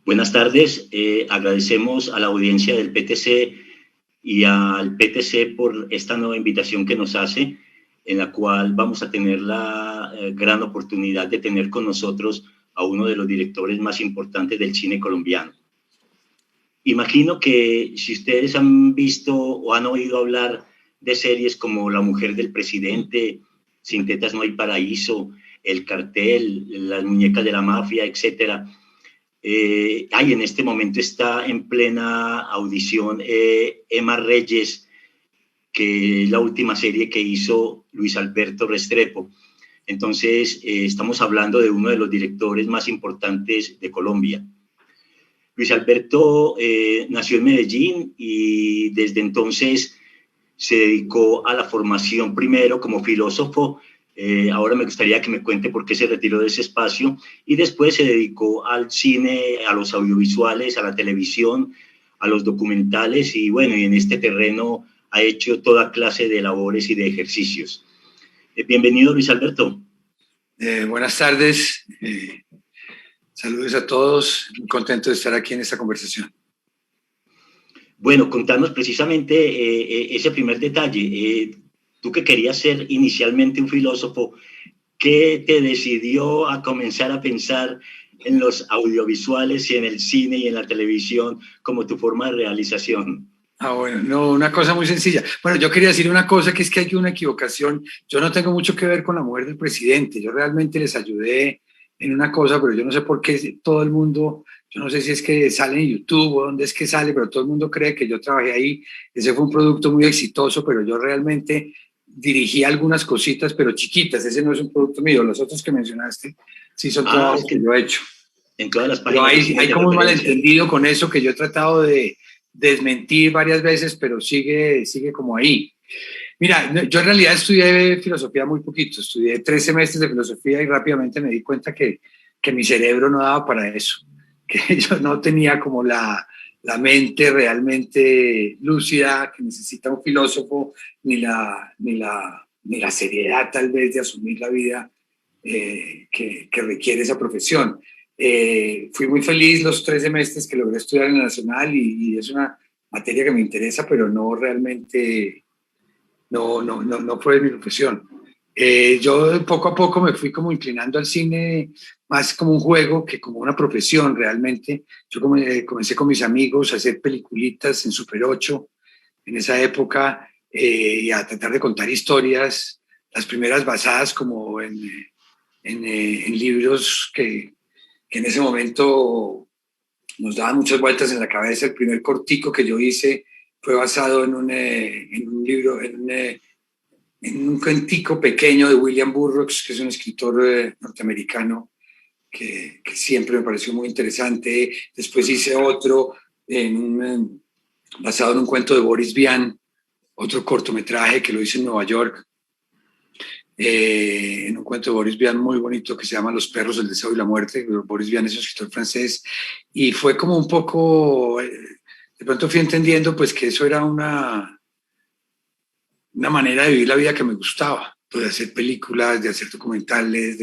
Buenas tardes. Agradecemos a la audiencia del PTC y al PTC por esta nueva invitación que nos hace, en la cual vamos a tener la gran oportunidad de tener con nosotros a uno de los directores más importantes del cine colombiano. Imagino que si ustedes han visto o han oído hablar de series como La mujer del presidente, Sin tetas no hay paraíso, El cartel, Las muñecas de la mafia, etcétera. En este momento está en plena audición Emma Reyes, que es la última serie que hizo Luis Alberto Restrepo. Entonces, estamos hablando de uno de los directores más importantes de Colombia. Luis Alberto nació en Medellín y desde entonces se dedicó a la formación primero como filósofo. Ahora me gustaría que me cuente por qué se retiró de ese espacio y después se dedicó al cine, a los audiovisuales, a la televisión, a los documentales y bueno, y en este terreno ha hecho toda clase de labores y de ejercicios. Bienvenido, Luis Alberto. Buenas tardes, saludos a todos, muy contento de estar aquí en esta conversación. Bueno, contanos precisamente ese primer detalle. Tú que querías ser inicialmente un filósofo, ¿qué te decidió a comenzar a pensar en los audiovisuales y en el cine y en la televisión como tu forma de realización? Bueno, no, una cosa muy sencilla. Bueno, yo quería decir una cosa, que es que hay una equivocación. Yo no tengo mucho que ver con la mujer del presidente. Yo realmente les ayudé en una cosa, pero yo no sé por qué todo el mundo, yo no sé si es que sale en YouTube o dónde es que sale, pero todo el mundo cree que yo trabajé ahí. Ese fue un producto muy exitoso, pero yo realmente dirigí algunas cositas, pero chiquitas. Ese no es un producto mío. Los otros que mencionaste sí son trabajos que yo he hecho. En todas las páginas. Pero hay como un malentendido con eso que yo he tratado de desmentir varias veces, pero sigue como ahí. Mira, yo en realidad estudié filosofía muy poquito, estudié 3 semestres de filosofía y rápidamente me di cuenta que mi cerebro no daba para eso, que yo no tenía como la mente realmente lúcida que necesita un filósofo, ni la seriedad tal vez de asumir la vida que requiere esa profesión. Fui muy feliz los 3 semestres que logré estudiar en la Nacional y es una materia que me interesa, pero no realmente, no fue mi profesión. Yo poco a poco me fui como inclinando al cine más como un juego que como una profesión realmente. Yo comencé con mis amigos a hacer peliculitas en Super 8 en esa época y a tratar de contar historias, las primeras basadas como en libros que en ese momento nos daban muchas vueltas en la cabeza. El primer cortico que yo hice fue basado en un libro, en un cuentico pequeño de William Burroughs, que es un escritor norteamericano que siempre me pareció muy interesante. Después hice otro basado en un cuento de Boris Vian, otro cortometraje que lo hice en Nueva York, en un cuento de Boris Vian muy bonito que se llama Los perros, el deseo y la muerte. Boris Vian es un escritor francés y fue como un poco, de pronto fui entendiendo pues que eso era una manera de vivir la vida que me gustaba, pues, de hacer películas, de hacer documentales,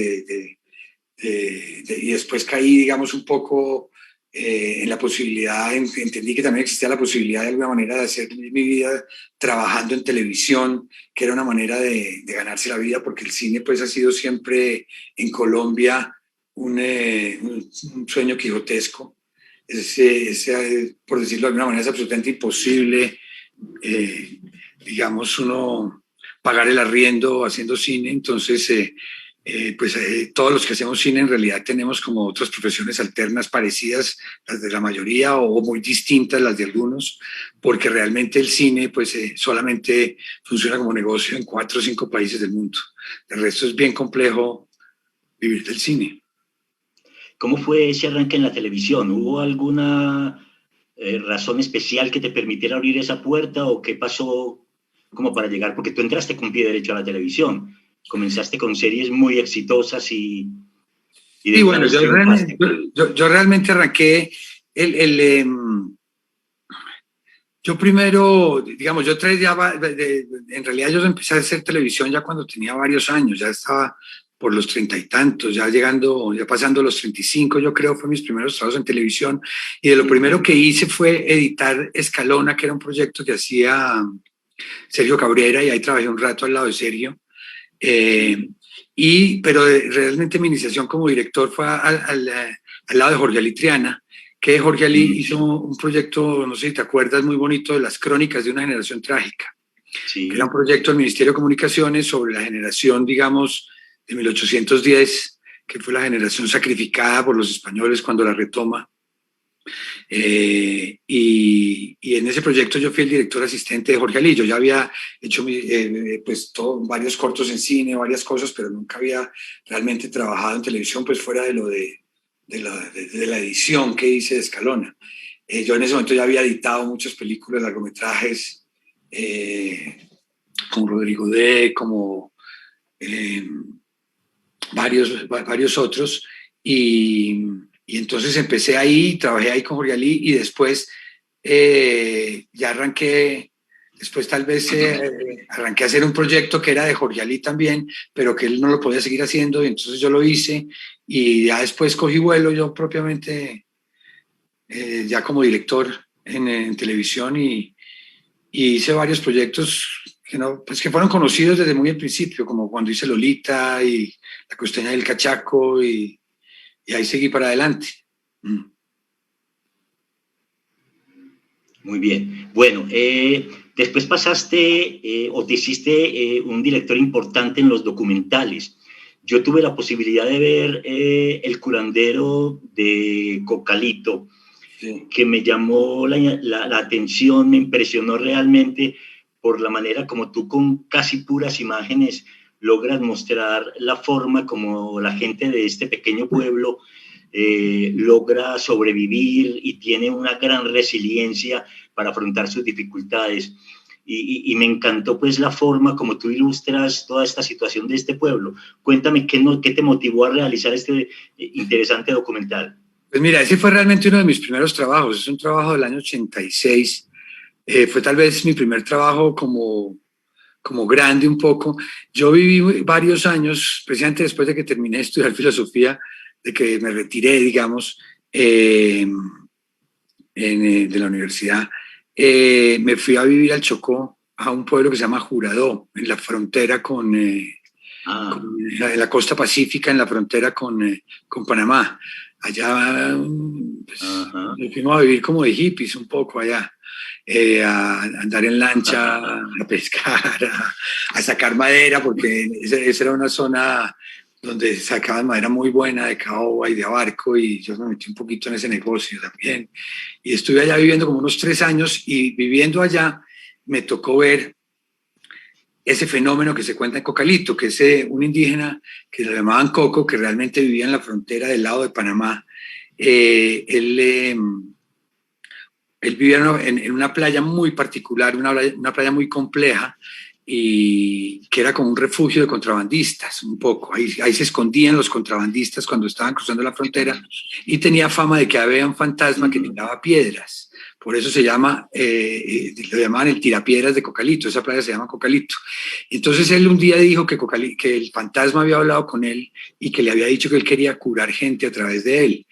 y después caí, digamos, un poco en la posibilidad, entendí que también existía la posibilidad de alguna manera de hacer mi vida trabajando en televisión, que era una manera de ganarse la vida, porque el cine pues ha sido siempre en Colombia un sueño quijotesco. Por decirlo de alguna manera, es absolutamente imposible, digamos, uno pagar el arriendo haciendo cine. Entonces todos los que hacemos cine en realidad tenemos como otras profesiones alternas parecidas, las de la mayoría o muy distintas las de algunos, porque realmente el cine pues solamente funciona como negocio en 4 o 5 países del mundo. El resto es bien complejo vivir del cine. ¿Cómo fue ese arranque en la televisión? ¿Hubo alguna razón especial que te permitiera abrir esa puerta o qué pasó como para llegar? Porque tú entraste con pie derecho a la televisión, comenzaste con series muy exitosas y bueno, yo realmente arranqué yo primero, digamos, en realidad yo empecé a hacer televisión ya cuando tenía varios años, ya estaba por los 30 y tantos, ya pasando los 35, yo creo, fue mis primeros trabajos en televisión, y de lo primero que hice fue editar Escalona, que era un proyecto que hacía Sergio Cabrera, y ahí trabajé un rato al lado de Sergio. Pero realmente mi iniciación como director fue al lado de Jorge Ali Triana, que Jorge Ali hizo un proyecto, no sé si te acuerdas, muy bonito, de las crónicas de una generación trágica. Sí. Que era un proyecto del Ministerio de Comunicaciones sobre la generación, digamos, de 1810, que fue la generación sacrificada por los españoles cuando la retoma. Y en ese proyecto yo fui el director asistente de Jorge Ali. Yo ya había hecho pues varios cortos en cine, varias cosas, pero nunca había realmente trabajado en televisión, pues fuera de lo de la edición que hice de Escalona. Yo en ese momento ya había editado muchas películas, largometrajes, como Rodrigo D., como varios otros, y entonces empecé ahí, trabajé ahí con Jorge Ali, y después ya arranqué, después tal vez arranqué a hacer un proyecto que era de Jorge Ali también, pero que él no lo podía seguir haciendo, y entonces yo lo hice, y ya después cogí vuelo yo propiamente, ya como director en televisión, y hice varios proyectos que fueron conocidos desde muy al principio, como cuando hice Lolita y La Costeña del Cachaco, y ahí seguí para adelante. Muy bien. Bueno, después pasaste o te hiciste un director importante en los documentales. Yo tuve la posibilidad de ver El curandero de Cocalito, sí, que me llamó la atención, me impresionó realmente por la manera como tú con casi puras imágenes logras mostrar la forma como la gente de este pequeño pueblo logra sobrevivir y tiene una gran resiliencia para afrontar sus dificultades. Y me encantó pues la forma como tú ilustras toda esta situación de este pueblo. Cuéntame qué te motivó a realizar este interesante documental. Pues mira, ese fue realmente uno de mis primeros trabajos. Es un trabajo del año 86. Fue tal vez mi primer trabajo como grande un poco. Yo viví varios años, precisamente después de que terminé de estudiar filosofía, de que me retiré, digamos, de la universidad, me fui a vivir al Chocó, a un pueblo que se llama Juradó, en la frontera con la costa pacífica, en la frontera con Panamá. Allá pues, nos fuimos a vivir como de hippies un poco allá. A andar en lancha, a pescar, a sacar madera, porque esa era una zona donde sacaban madera muy buena de caoba y de abarco, y yo me metí un poquito en ese negocio también. Y estuve allá viviendo como unos 3 años, y viviendo allá me tocó ver ese fenómeno que se cuenta en Cocalito, que es un indígena que lo llamaban Coco, que realmente vivía en la frontera del lado de Panamá. Él vivía en una playa muy particular, una playa muy compleja, y que era como un refugio de contrabandistas, un poco. Ahí se escondían los contrabandistas cuando estaban cruzando la frontera, y tenía fama de que había un fantasma que tiraba piedras. Por eso se llama, lo llamaban el tirapiedras de Cocalito, esa playa se llama Cocalito. Entonces él un día dijo que el fantasma había hablado con él y que le había dicho que él quería curar gente a través de él.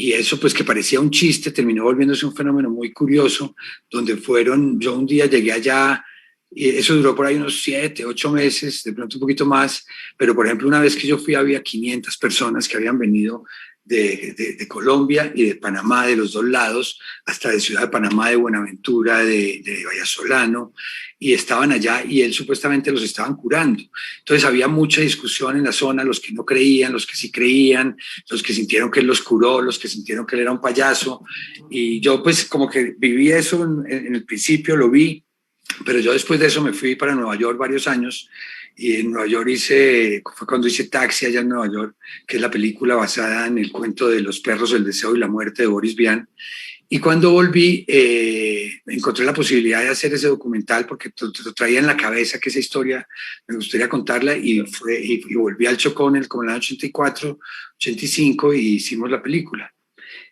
Y eso, pues, que parecía un chiste, terminó volviéndose un fenómeno muy curioso, donde yo un día llegué allá, y eso duró por ahí unos 7, 8 meses, de pronto un poquito más, pero por ejemplo una vez que yo fui había 500 personas que habían venido de Colombia y de Panamá, de los dos lados, hasta de Ciudad de Panamá, de Buenaventura, de Vallasolano, y estaban allá, y él supuestamente los estaban curando. Entonces había mucha discusión en la zona, los que no creían, los que sí creían, los que sintieron que él los curó, los que sintieron que él era un payaso, y yo pues como que viví eso en el principio, lo vi, pero yo después de eso me fui para Nueva York varios años, y en Nueva York fue cuando hice Taxi allá en Nueva York, que es la película basada en el cuento de los perros, el deseo y la muerte de Boris Vian. Y cuando volví, encontré la posibilidad de hacer ese documental, porque lo traía en la cabeza, que esa historia me gustaría contarla, y volví al Chocó como en el año 84, 85, y hicimos la película.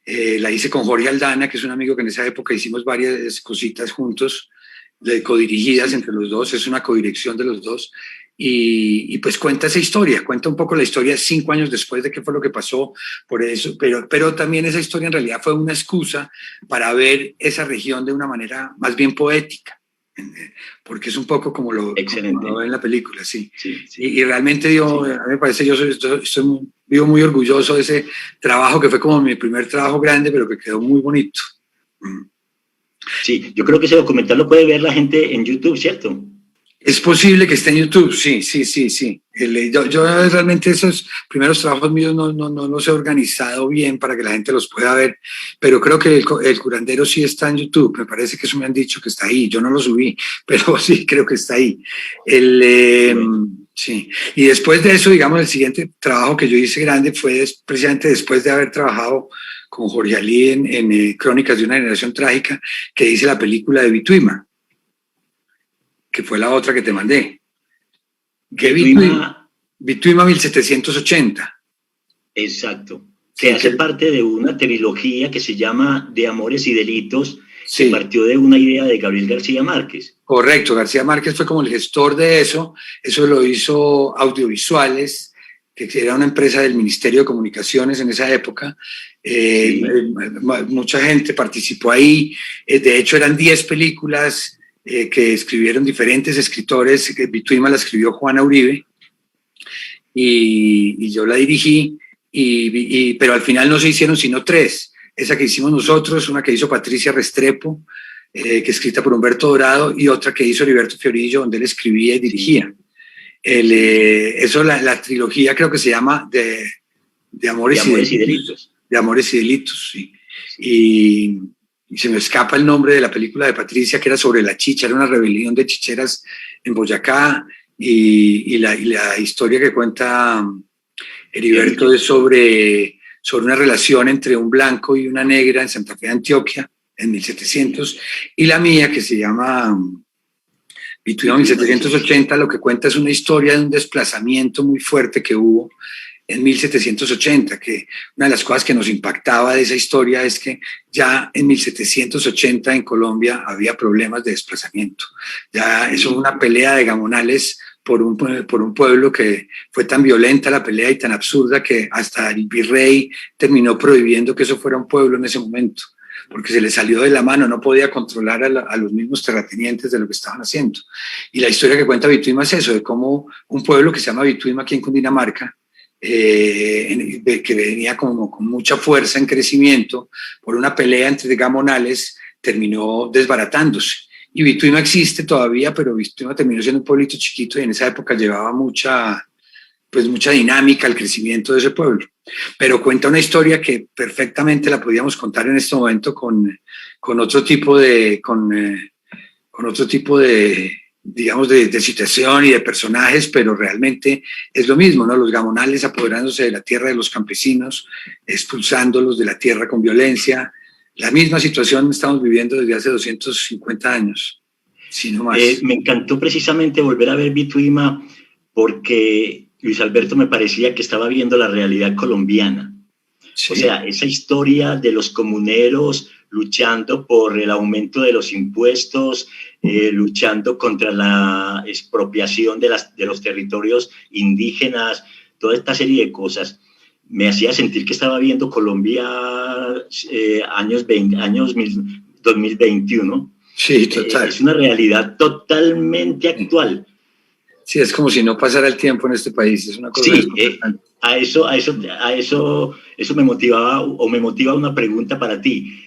La hice con Jorge Aldana, que es un amigo que en esa época hicimos varias cositas juntos, codirigidas entre los dos, es una codirección de los dos, y pues cuenta esa historia, cuenta un poco la historia 5 años después de qué fue lo que pasó, por eso, pero también esa historia en realidad fue una excusa para ver esa región de una manera más bien poética, porque es un poco como lo ve en la película, sí. Y realmente yo, a mí me parece, vivo muy orgulloso de ese trabajo que fue como mi primer trabajo grande, pero que quedó muy bonito. Sí, yo creo que ese documental lo puede ver la gente en YouTube, ¿cierto? Es posible que esté en YouTube, sí. Yo realmente esos primeros trabajos míos no los he organizado bien para que la gente los pueda ver, pero creo que el curandero sí está en YouTube, me parece que eso me han dicho que está ahí, yo no lo subí, pero sí creo que está ahí. Sí, y después de eso, digamos, el siguiente trabajo que yo hice grande fue precisamente después de haber trabajado con Jorge Alí en Crónicas de una generación trágica, que hice la película de Bituima, que fue la otra que te mandé. Bituima 1780. Exacto. Que hace parte de una trilogía que se llama De Amores y Delitos, que partió de una idea de Gabriel García Márquez. Correcto, García Márquez fue como el gestor de eso lo hizo Audiovisuales, que era una empresa del Ministerio de Comunicaciones en esa época. Mucha gente participó ahí, de hecho eran 10 películas que escribieron diferentes escritores. Bituima la escribió Juana Uribe y yo la dirigí, pero al final no se hicieron sino 3. Esa que hicimos nosotros, una que hizo Patricia Restrepo, que escrita por Humberto Dorado, y otra que hizo Heriberto Fiorillo, donde él escribía y dirigía. La trilogía creo que se llama de Amores y Delitos. De Amores y Delitos, sí. Y se me escapa el nombre de la película de Patricia, que era sobre la chicha, era una rebelión de chicheras en Boyacá, y la historia que cuenta Heriberto es sobre una relación entre un blanco y una negra en Santa Fe de Antioquia, en 1700, y la mía, que se llama Bituima 1780, lo que cuenta es una historia de un desplazamiento muy fuerte que hubo en 1780, que una de las cosas que nos impactaba de esa historia es que ya en 1780 en Colombia había problemas de desplazamiento. Ya eso fue una pelea de gamonales por un pueblo, que fue tan violenta la pelea y tan absurda que hasta el virrey terminó prohibiendo que eso fuera un pueblo en ese momento, porque se le salió de la mano, no podía controlar a los mismos terratenientes de lo que estaban haciendo. Y la historia que cuenta Bituima es eso, de cómo un pueblo que se llama Bituima aquí en Cundinamarca, que venía como con mucha fuerza en crecimiento, por una pelea entre gamonales, terminó desbaratándose. Y Bituima existe todavía, pero Bituima terminó siendo un pueblito chiquito y en esa época llevaba mucha dinámica al crecimiento de ese pueblo. Pero cuenta una historia que perfectamente la podíamos contar en este momento con otro tipo de digamos, de situación y de personajes, pero realmente es lo mismo, ¿no? Los gamonales apoderándose de la tierra de los campesinos, expulsándolos de la tierra con violencia. La misma situación estamos viviendo desde hace 250 años, si no más. Me encantó precisamente volver a ver Bituima porque Luis Alberto me parecía que estaba viendo la realidad colombiana. Sí. O sea, esa historia de los comuneros luchando por el aumento de los impuestos, luchando contra la expropiación de los territorios indígenas, toda esta serie de cosas, me hacía sentir que estaba viendo Colombia años 2021. Sí, total. Es una realidad totalmente actual. Sí, es como si no pasara el tiempo en este país, es una cosa. Sí, eso me motivaba o me motiva una pregunta para ti.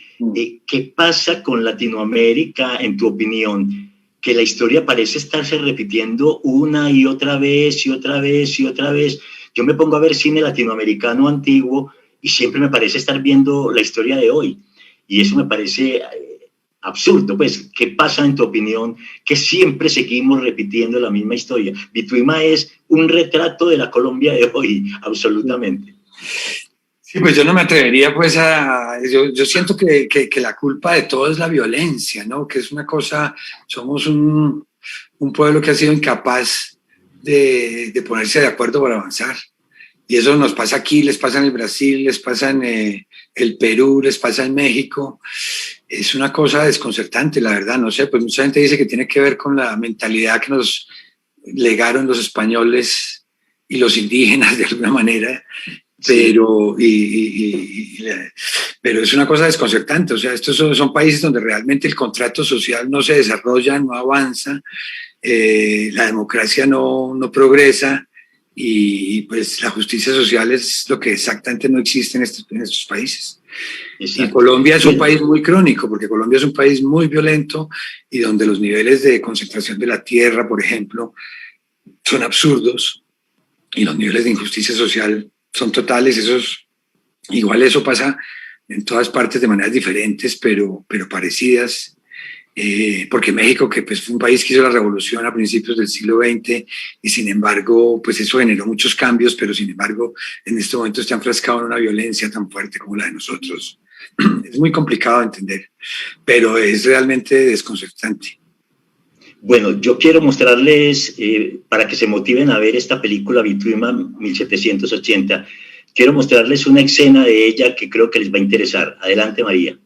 ¿Qué pasa con Latinoamérica, en tu opinión? Que la historia parece estarse repitiendo una y otra vez y otra vez y otra vez. Yo me pongo a ver cine latinoamericano antiguo y siempre me parece estar viendo la historia de hoy. Y eso me parece absurdo, pues. ¿Qué pasa en tu opinión? Que siempre seguimos repitiendo la misma historia. Bituima es un retrato de la Colombia de hoy, absolutamente. Sí, pues yo no me atrevería pues yo siento que la culpa de todo es la violencia, ¿no? Que es una cosa, somos un pueblo que ha sido incapaz de ponerse de acuerdo para avanzar. Y eso nos pasa aquí, les pasa en el Brasil, les pasa en el Perú, les pasa en México. Es una cosa desconcertante, la verdad, no sé, pues mucha gente dice que tiene que ver con la mentalidad que nos legaron los españoles y los indígenas de alguna manera, pero, pero es una cosa desconcertante. O sea, estos son países donde realmente el contrato social no se desarrolla, no avanza, la democracia no progresa, y pues la justicia social es lo que exactamente no existe en estos países. Exacto. Y Colombia es un país muy crónico, porque Colombia es un país muy violento y donde los niveles de concentración de la tierra, por ejemplo, son absurdos, y los niveles de injusticia social son totales. Igual eso pasa en todas partes de maneras diferentes, pero parecidas. Porque México, que pues fue un país que hizo la revolución a principios del siglo XX, y sin embargo, pues eso generó muchos cambios, pero sin embargo, en este momento está enfrascado en una violencia tan fuerte como la de nosotros. Es muy complicado de entender, pero es realmente desconcertante. Bueno, yo quiero mostrarles, para que se motiven a ver esta película Bituima 1780, quiero mostrarles una escena de ella que creo que les va a interesar. Adelante, María.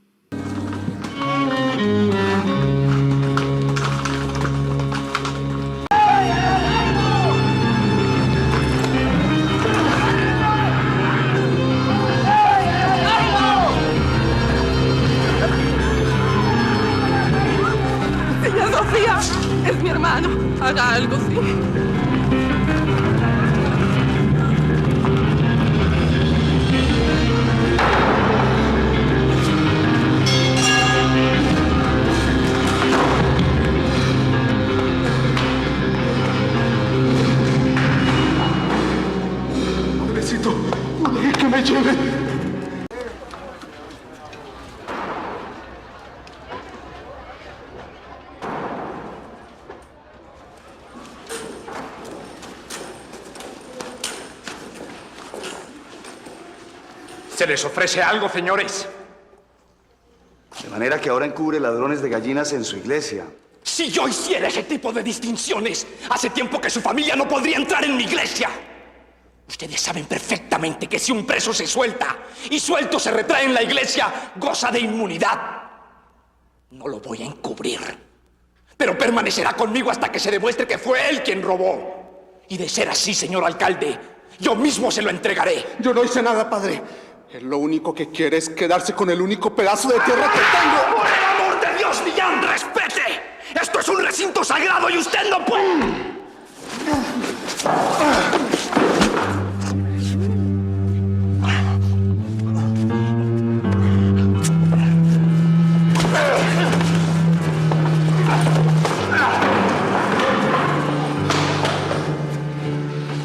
Es mi hermano. Haga algo, sí. Padrecito, que me lleve. ¿Se les ofrece algo, señores? De manera que ahora encubre ladrones de gallinas en su iglesia. Si yo hiciera ese tipo de distinciones, hace tiempo que su familia no podría entrar en mi iglesia. Ustedes saben perfectamente que si un preso se suelta y suelto se retrae en la iglesia, goza de inmunidad. No lo voy a encubrir, pero permanecerá conmigo hasta que se demuestre que fue él quien robó. Y de ser así, señor alcalde, yo mismo se lo entregaré. Yo no hice nada, padre. Él lo único que quiere es quedarse con el único pedazo de tierra que tengo. ¡Por el amor de Dios, Millán, respete! ¡Esto es un recinto sagrado y usted no puede!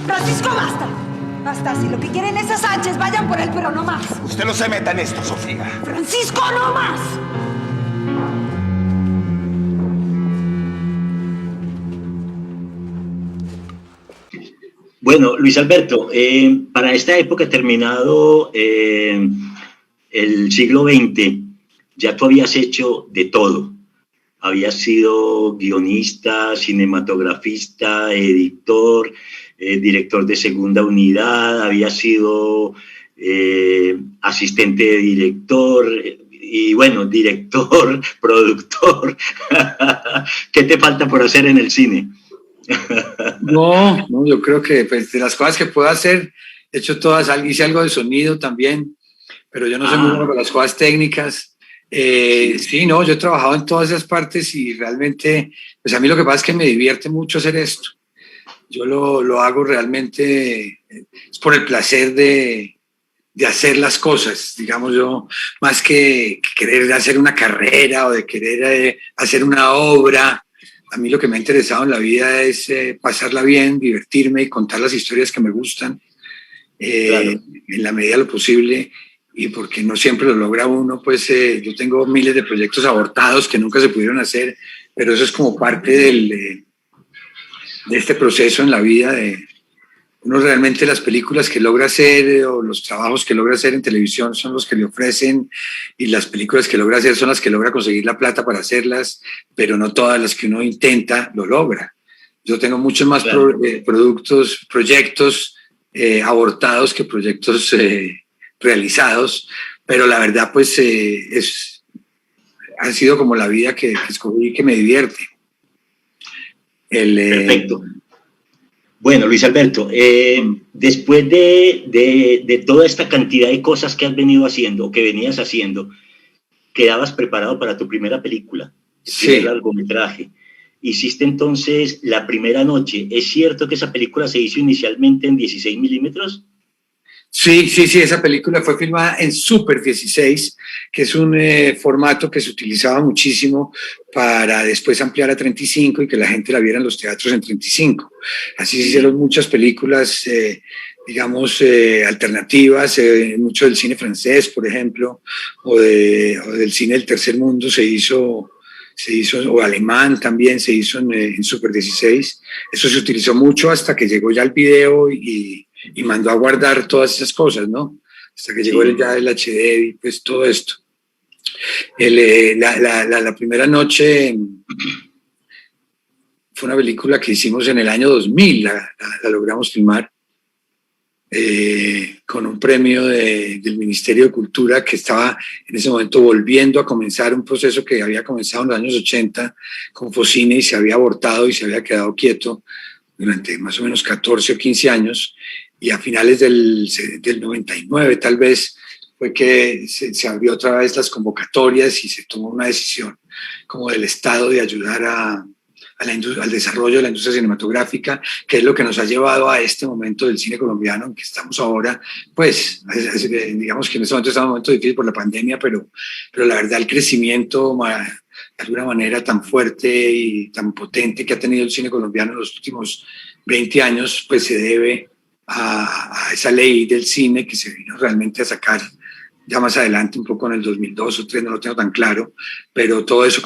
Francisco, basta. Basta, si lo que quieren es a Sánchez, vayan por él, pero no más. Usted no se meta en esto, Sofía. Francisco, no más. Bueno, Luis Alberto, para esta época terminado el siglo XX, ya tú habías hecho de todo. Habías sido guionista, cinematografista, editor, director de segunda unidad, había sido asistente de director y bueno, director, productor. ¿Qué te falta por hacer en el cine? No, yo creo que pues, de las cosas que puedo hacer, he hecho todas, hice algo de sonido también, pero yo no soy muy bueno con las cosas técnicas. Sí, no, yo he trabajado en todas esas partes y realmente, pues a mí lo que pasa es que me divierte mucho hacer esto. Yo lo hago realmente, es por el placer de hacer las cosas, digamos yo, más que querer hacer una carrera o de querer hacer una obra. A mí lo que me ha interesado en la vida es pasarla bien, divertirme y contar las historias que me gustan, claro, en la medida de lo posible. Y porque no siempre lo logra uno, pues yo tengo miles de proyectos abortados que nunca se pudieron hacer, pero eso es como parte de este proceso en la vida. Uno realmente, las películas que logra hacer o los trabajos que logra hacer en televisión son los que le ofrecen, y las películas que logra hacer son las que logra conseguir la plata para hacerlas, pero no todas las que uno intenta lo logra. Yo tengo muchos más proyectos abortados que proyectos realizados, pero la verdad pues ha sido como la vida que escogí, que me divierte. Perfecto. Bueno, Luis Alberto, después de toda esta cantidad de cosas que has venido haciendo o que venías haciendo, quedabas preparado para tu primera película, tu primer largometraje. Hiciste entonces La Primera Noche. ¿Es cierto que esa película se hizo inicialmente en 16 milímetros? Sí, esa película fue filmada en Super 16, que es un formato que se utilizaba muchísimo para después ampliar a 35 y que la gente la viera en los teatros en 35. Así se hicieron muchas películas, digamos, alternativas, mucho del cine francés, por ejemplo, o del cine del tercer mundo se hizo, o alemán también se hizo en Super 16. Eso se utilizó mucho hasta que llegó ya el video y mandó a guardar todas esas cosas, ¿no? Hasta que llegó ya el HD y pues todo esto. La Primera Noche fue una película que hicimos en el año 2000, la logramos filmar con un premio del Ministerio de Cultura, que estaba en ese momento volviendo a comenzar un proceso que había comenzado en los años 80 con Focine y se había abortado y se había quedado quieto durante más o menos 14 o 15 años, y a finales del 99 tal vez fue que se abrió otra vez las convocatorias y se tomó una decisión como del Estado de ayudar al desarrollo de la industria cinematográfica, que es lo que nos ha llevado a este momento del cine colombiano en que estamos ahora. Pues digamos que en este momento estamos en un momento difícil por la pandemia, pero la verdad el crecimiento de alguna manera tan fuerte y tan potente que ha tenido el cine colombiano en los últimos 20 años, pues se debe a esa ley del cine que se vino realmente a sacar ya más adelante, un poco en el 2002 o 2003, no lo tengo tan claro, pero todo eso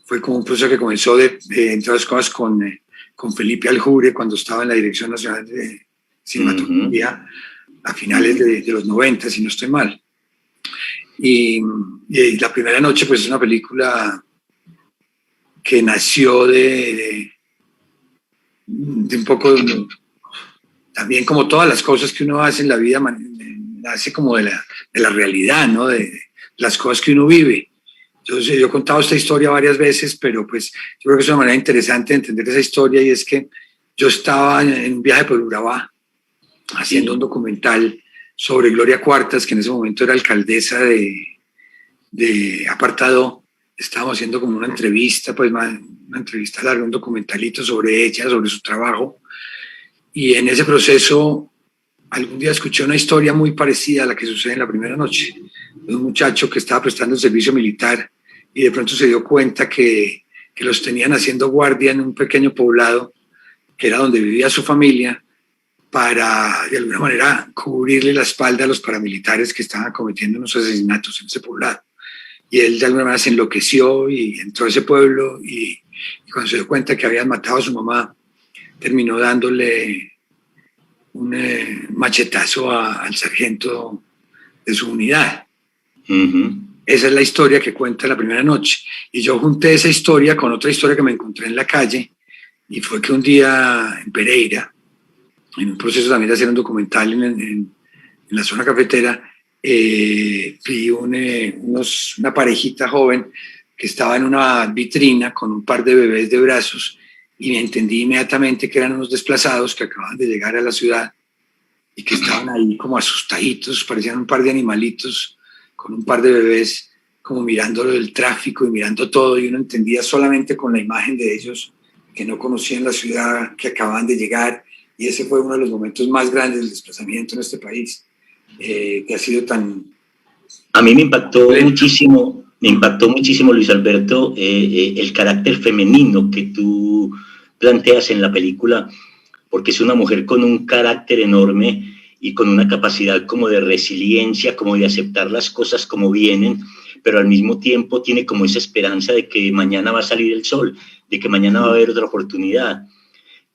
fue como un proceso que comenzó entre otras cosas con Felipe Aljure cuando estaba en la Dirección Nacional de Cinematografía a finales de los 90, si no estoy mal. Y La Primera Noche pues es una película que nació de un poco también, como todas las cosas que uno hace en la vida, nace como de la realidad, ¿no? De las cosas que uno vive. Yo he contado esta historia varias veces, pero pues yo creo que es una manera interesante de entender esa historia, y es que yo estaba en un viaje por Urabá haciendo un documental sobre Gloria Cuartas, que en ese momento era alcaldesa de Apartado. Estábamos haciendo como una entrevista, pues una entrevista larga, un documentalito sobre ella, sobre su trabajo. Y en ese proceso, algún día escuché una historia muy parecida a la que sucede en La Primera Noche, de un muchacho que estaba prestando el servicio militar y de pronto se dio cuenta que los tenían haciendo guardia en un pequeño poblado, que era donde vivía su familia, para de alguna manera cubrirle la espalda a los paramilitares que estaban cometiendo unos asesinatos en ese poblado. Y él de alguna manera se enloqueció y entró a ese pueblo, y cuando se dio cuenta que habían matado a su mamá, terminó dándole un machetazo al sargento de su unidad. Esa es la historia que cuenta La Primera Noche. Y yo junté esa historia con otra historia que me encontré en la calle, y fue que un día en Pereira, en un proceso también de hacer un documental en la zona cafetera, vi una parejita joven que estaba en una vitrina con un par de bebés de brazos, y me entendí inmediatamente que eran unos desplazados que acababan de llegar a la ciudad y que estaban ahí como asustaditos, parecían un par de animalitos con un par de bebés, como mirando el tráfico y mirando todo, y uno entendía solamente con la imagen de ellos que no conocían la ciudad, que acababan de llegar, y ese fue uno de los momentos más grandes del desplazamiento en este país, que ha sido tan... A mí me impactó muchísimo, Luis Alberto, el carácter femenino que tú planteas en la película, porque es una mujer con un carácter enorme y con una capacidad como de resiliencia, como de aceptar las cosas como vienen, pero al mismo tiempo tiene como esa esperanza de que mañana va a salir el sol, de que mañana va a haber otra oportunidad.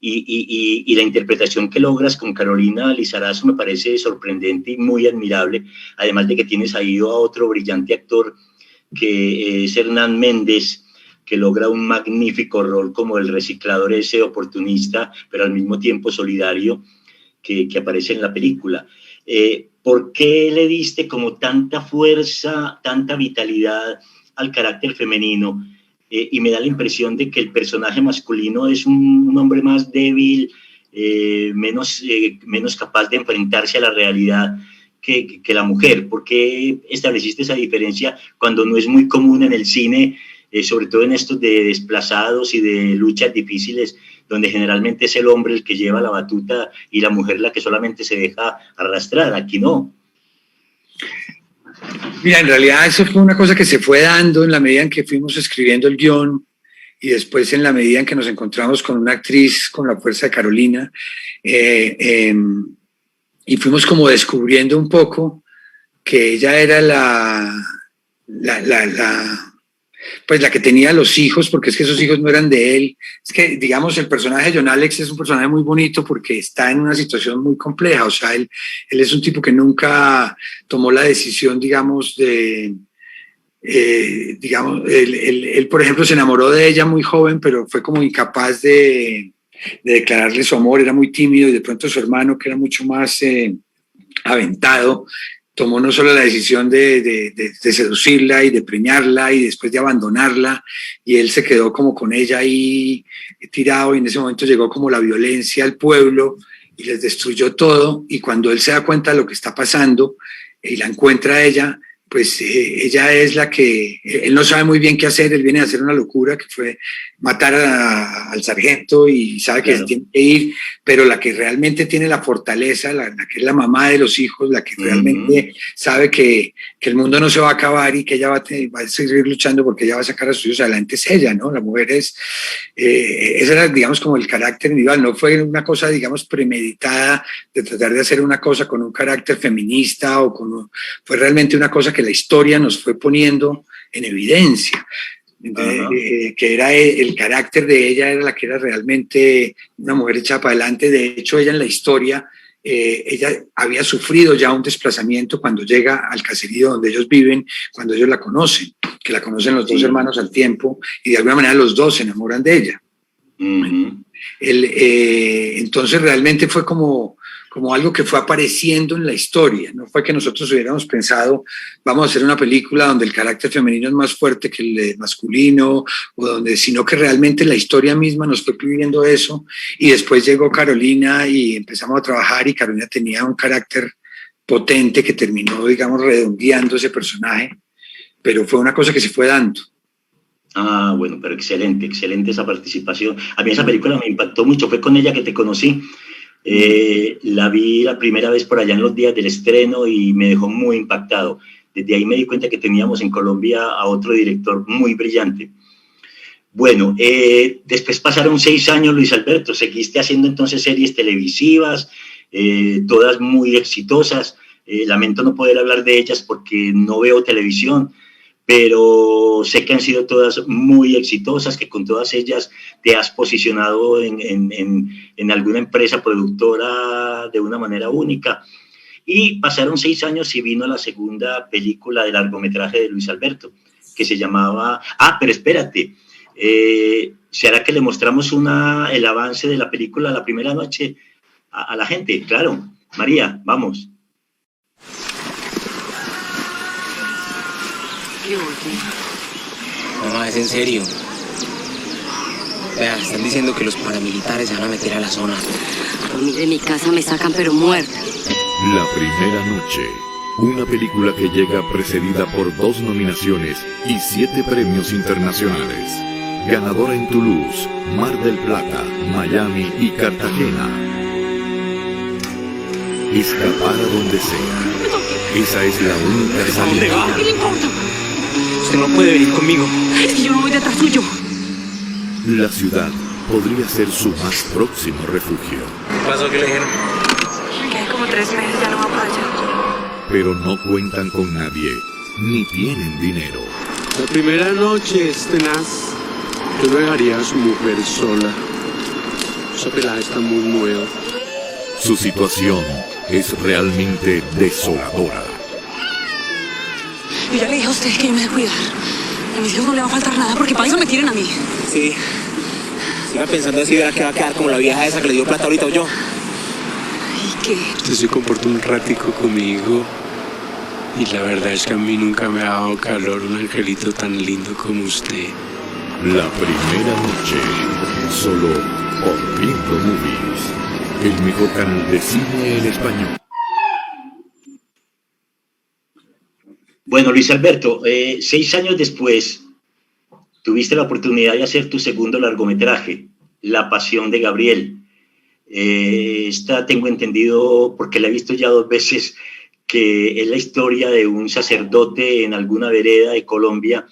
Y la interpretación que logras con Carolina Lizarazo me parece sorprendente y muy admirable, además de que tienes ahí a otro brillante actor que es Hernán Méndez, que logra un magnífico rol como el reciclador ese oportunista, pero al mismo tiempo solidario, que aparece en la película. ¿Por qué le diste como tanta fuerza, tanta vitalidad al carácter femenino? Y me da la impresión de que el personaje masculino es un hombre más débil, menos capaz de enfrentarse a la realidad que la mujer. ¿Por qué estableciste esa diferencia cuando no es muy común en el cine, sobre todo en estos de desplazados y de luchas difíciles, donde generalmente es el hombre el que lleva la batuta y la mujer la que solamente se deja arrastrar? Aquí no. Mira, en realidad eso fue una cosa que se fue dando en la medida en que fuimos escribiendo el guión y después en la medida en que nos encontramos con una actriz con la fuerza de Carolina, y fuimos como descubriendo un poco que ella era pues la que tenía los hijos, porque es que esos hijos no eran de él. Es que, digamos, el personaje de John Alex es un personaje muy bonito porque está en una situación muy compleja. O sea, él es un tipo que nunca tomó la decisión, digamos, él, por ejemplo, se enamoró de ella muy joven, pero fue como incapaz de declararle su amor, era muy tímido, y de pronto su hermano, que era mucho más aventado, tomó no solo la decisión de seducirla y de preñarla y después de abandonarla, y él se quedó como con ella ahí tirado, y en ese momento llegó como la violencia al pueblo y les destruyó todo, y cuando él se da cuenta de lo que está pasando y la encuentra a ella, pues ella es la que, él no sabe muy bien qué hacer, él viene a hacer una locura que fue matar al sargento y sabe que tiene que ir, pero la que realmente tiene la fortaleza, la que es la mamá de los hijos, la que realmente sabe que el mundo no se va a acabar y que ella va a seguir luchando porque ella va a sacar a sus hijos adelante, es ella, ¿no? La mujer ese era, digamos, como el carácter individual, no fue una cosa, digamos, premeditada de tratar de hacer una cosa con un carácter feminista fue realmente una cosa que la historia nos fue poniendo en evidencia. Que era el carácter de ella, era la que era realmente una mujer echada para adelante. De hecho, ella en la historia, ella había sufrido ya un desplazamiento cuando llega al caserío donde ellos viven, cuando ellos la conocen, que la conocen los dos hermanos al tiempo, y de alguna manera los dos se enamoran de ella. Entonces realmente fue como algo que fue apareciendo en la historia, no fue que nosotros hubiéramos pensado vamos a hacer una película donde el carácter femenino es más fuerte que el masculino, sino que realmente la historia misma nos fue pidiendo eso, y después llegó Carolina y empezamos a trabajar, y Carolina tenía un carácter potente que terminó, digamos, redondeando ese personaje, pero fue una cosa que se fue dando. Ah, bueno, pero excelente esa participación. A mí esa película me impactó mucho, fue con ella que te conocí. La vi la primera vez por allá en los días del estreno y me dejó muy impactado. Desde ahí me di cuenta que teníamos en Colombia a otro director muy brillante. Bueno, después pasaron 6 años, Luis Alberto, seguiste haciendo entonces series televisivas, todas muy exitosas. Lamento no poder hablar de ellas porque no veo televisión, pero sé que han sido todas muy exitosas, que con todas ellas te has posicionado en alguna empresa productora de una manera única. Y pasaron 6 años y vino la segunda película de largometraje de Luis Alberto, que se llamaba... pero espérate, ¿será que le mostramos el avance de la película la primera noche a la gente? Claro, María, vamos. No, es en serio. Vea, están diciendo que los paramilitares se van a meter a la zona. A mí de mi casa me sacan pero muerta. La primera noche. Una película que llega precedida por 2 nominaciones y 7 premios internacionales. Ganadora en Toulouse, Mar del Plata, Miami y Cartagena. Escapar a donde sea. Esa es la única salida. ¿Dónde va? ¿Qué le importa? Usted no puede venir conmigo. Es que yo no voy detrás suyo. La ciudad podría ser su más próximo refugio. ¿Qué pasó? ¿Qué le dijeron? Me quedé como 3 meses, ya no va para allá. Pero no cuentan con nadie, ni tienen dinero. La primera noche es tenaz. Yo no dejaría a su mujer sola. Esa pelada está muy nueva. Su situación es realmente desoladora. Yo ya le dije a ustedes que yo me voy a cuidar. A mis hijos no le va a faltar nada porque para eso me tienen a mí. Sí. Siga pensando así, verá que va a quedar como la vieja esa que le dio plata ahorita o yo. ¿Y qué? Usted se comportó un ratico conmigo. Y la verdad es que a mí nunca me ha dado calor un angelito tan lindo como usted. La primera noche, solo por Viendo Movies. el mejor canal de cine en español. Bueno, Luis Alberto, 6 años después tuviste la oportunidad de hacer tu segundo largometraje, La Pasión de Gabriel. Esta tengo entendido, porque la he visto ya 2 veces, que es la historia de un sacerdote en alguna vereda de Colombia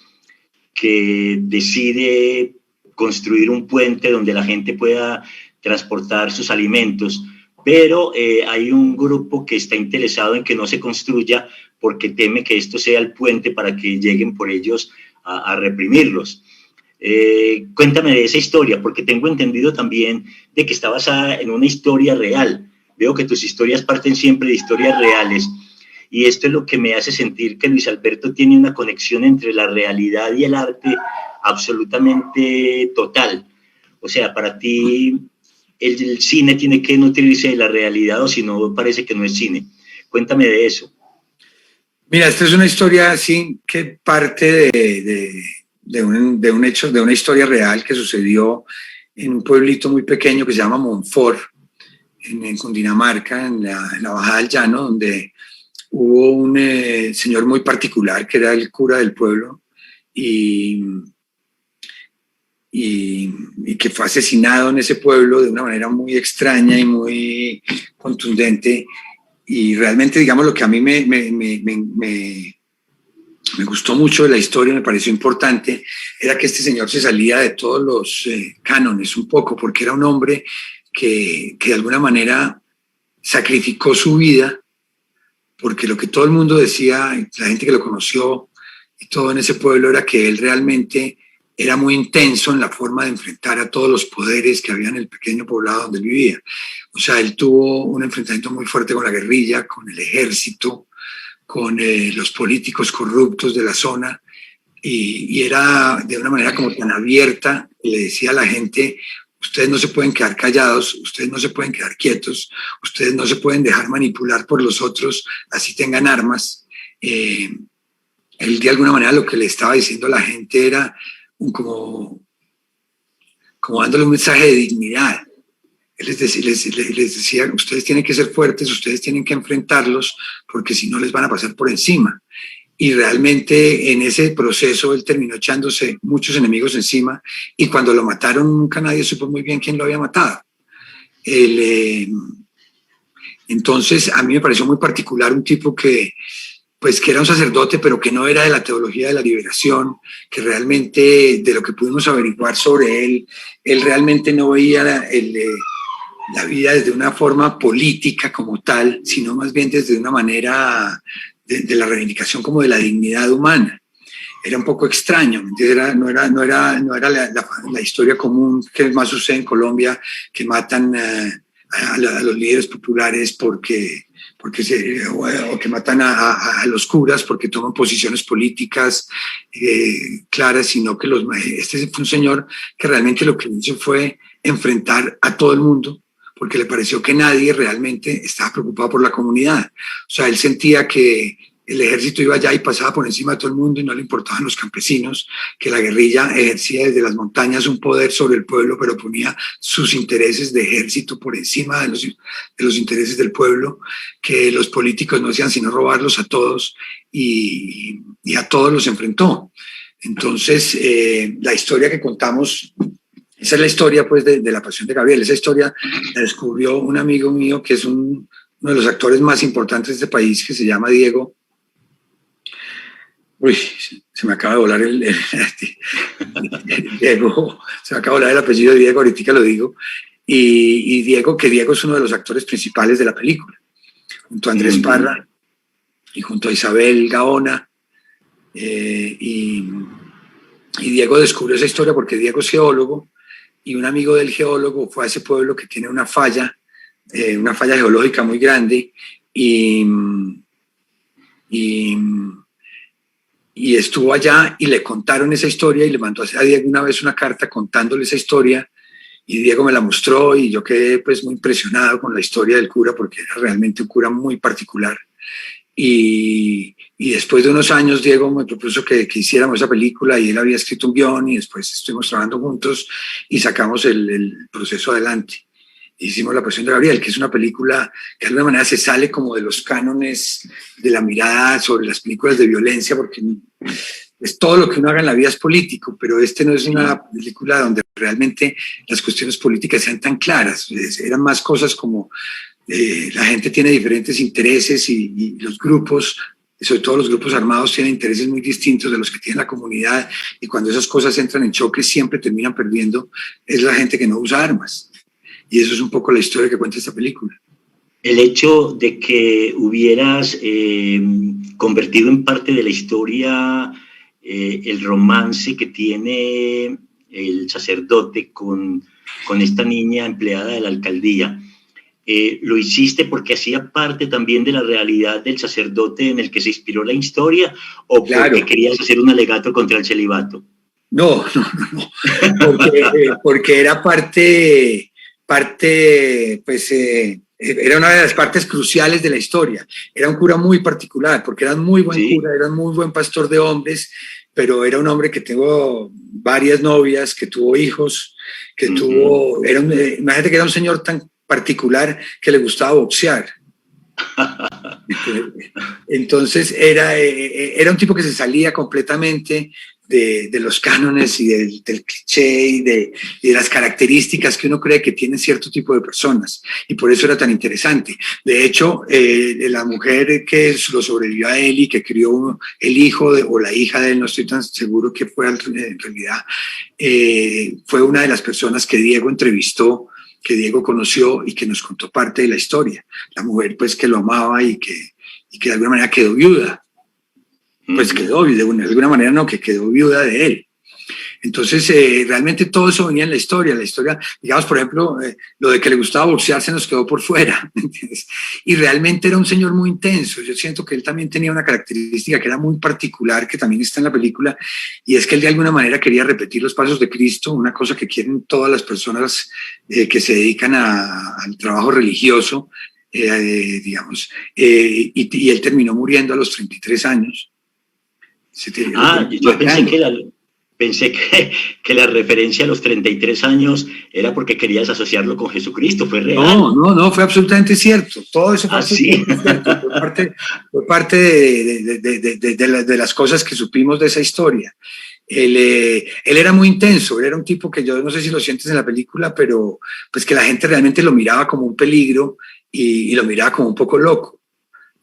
que decide construir un puente donde la gente pueda transportar sus alimentos, pero hay un grupo que está interesado en que no se construya porque teme que esto sea el puente para que lleguen por ellos a reprimirlos. Cuéntame de esa historia, porque tengo entendido también de que está basada en una historia real. Veo que tus historias parten siempre de historias reales, y esto es lo que me hace sentir que Luis Alberto tiene una conexión entre la realidad y el arte absolutamente total. O sea, para ti el cine tiene que nutrirse de la realidad, o si no, parece que no es cine. Cuéntame de eso. Mira, esta es una historia así que parte de un hecho, de una historia real que sucedió en un pueblito muy pequeño que se llama Montfort, en Cundinamarca, en la Bajada del Llano, donde hubo un señor muy particular que era el cura del pueblo y que fue asesinado en ese pueblo de una manera muy extraña y muy contundente. Y realmente, digamos, lo que a mí me gustó mucho de la historia, me pareció importante, era que este señor se salía de todos los cánones un poco, porque era un hombre que de alguna manera sacrificó su vida, porque lo que todo el mundo decía, la gente que lo conoció y todo en ese pueblo, era que él realmente era muy intenso en la forma de enfrentar a todos los poderes que había en el pequeño poblado donde él vivía. O sea, él tuvo un enfrentamiento muy fuerte con la guerrilla, con el ejército, con los políticos corruptos de la zona, y era de una manera como tan abierta, le decía a la gente: ustedes no se pueden quedar callados, ustedes no se pueden quedar quietos, ustedes no se pueden dejar manipular por los otros, así tengan armas. Él de alguna manera lo que le estaba diciendo a la gente era como dándole un mensaje de dignidad. Él les decía: ustedes tienen que ser fuertes, ustedes tienen que enfrentarlos, porque si no les van a pasar por encima. Y realmente en ese proceso él terminó echándose muchos enemigos encima, y cuando lo mataron nunca nadie supo muy bien quién lo había matado. Entonces a mí me pareció muy particular un tipo que era un sacerdote, pero que no era de la teología de la liberación, que realmente, de lo que pudimos averiguar sobre él realmente no veía la vida desde una forma política como tal, sino más bien desde una manera de la reivindicación como de la dignidad humana. Era un poco extraño, no era la historia común que más sucede en Colombia, que matan a los líderes populares o que matan a los curas porque toman posiciones políticas claras, sino que este fue un señor que realmente lo que hizo fue enfrentar a todo el mundo, porque le pareció que nadie realmente estaba preocupado por la comunidad. O sea, él sentía que el ejército iba allá y pasaba por encima de todo el mundo y no le importaban los campesinos, que la guerrilla ejercía desde las montañas un poder sobre el pueblo, pero ponía sus intereses de ejército por encima de los intereses del pueblo, que los políticos no hacían sino robarlos a todos, y a todos los enfrentó. Entonces, la historia que contamos, esa es la historia pues de La Pasión de Gabriel. Esa historia la descubrió un amigo mío que es uno de los actores más importantes de este país, que se llama Diego. Uy, se me acaba de volar Diego, se me acaba de volar el apellido de Diego, ahorita lo digo. Y Diego es uno de los actores principales de la película, junto a Andrés Parra y junto a Isabel Gaona. Y Diego descubrió esa historia porque Diego es geólogo, y un amigo del geólogo fue a ese pueblo que tiene una falla geológica muy grande, y estuvo allá y le contaron esa historia, y le mandó a Diego una vez una carta contándole esa historia, y Diego me la mostró y yo quedé pues muy impresionado con la historia del cura, porque era realmente un cura muy particular. Y después de unos años Diego me propuso que hiciéramos esa película, y él había escrito un guión, y después estuvimos trabajando juntos y sacamos el proceso adelante. hicimos La Pasión de Gabriel, que es una película que de alguna manera se sale como de los cánones de la mirada sobre las películas de violencia, porque es todo lo que uno haga en la vida es político, pero este no es una película donde realmente las cuestiones políticas sean tan claras. Eran más cosas como la gente tiene diferentes intereses y los grupos, sobre todo los grupos armados, tienen intereses muy distintos de los que tiene la comunidad, y cuando esas cosas entran en choque siempre terminan perdiendo es la gente que no usa armas. Y eso es un poco la historia que cuenta esta película. El hecho de que hubieras convertido en parte de la historia el romance que tiene el sacerdote con esta niña empleada de la alcaldía, ¿lo hiciste porque hacía parte también de la realidad del sacerdote en el que se inspiró la historia, o porque querías hacer un alegato contra el celibato? No. Porque era parte, pues, era una de las partes cruciales de la historia. Era un cura muy particular, porque era un muy buen cura, era un muy buen pastor de hombres, pero era un hombre que tuvo varias novias, que tuvo hijos, que tuvo... imagínate que era un señor tan particular que le gustaba boxear. Entonces era un tipo que se salía completamente de los cánones y del cliché y de las características que uno cree que tienen cierto tipo de personas, y por eso era tan interesante. De hecho, la mujer que lo sobrevivió a él y que crió el hijo o la hija de él, no estoy tan seguro que fue en realidad, fue una de las personas que Diego entrevistó, que Diego conoció y que nos contó parte de la historia. La mujer, pues, que lo amaba y que de alguna manera quedó viuda. Pues quedó, de alguna manera no, que quedó viuda de él. Entonces, realmente todo eso venía en la historia, digamos, por ejemplo, lo de que le gustaba boxear se nos quedó por fuera, ¿entiendes? Y realmente era un señor muy intenso. Yo siento que él también tenía una característica que era muy particular, que también está en la película, y es que él de alguna manera quería repetir los pasos de Cristo, una cosa que quieren todas las personas que se dedican al trabajo religioso, digamos, y él terminó muriendo a los 33 años. Yo pensé que la referencia a los 33 años era porque querías asociarlo con Jesucristo. ¿Fue real? No, fue absolutamente cierto. Todo eso fue absolutamente cierto. Fue parte de las cosas que supimos de esa historia. Él era muy intenso, él era un tipo que yo no sé si lo sientes en la película, pero pues que la gente realmente lo miraba como un peligro y lo miraba como un poco loco.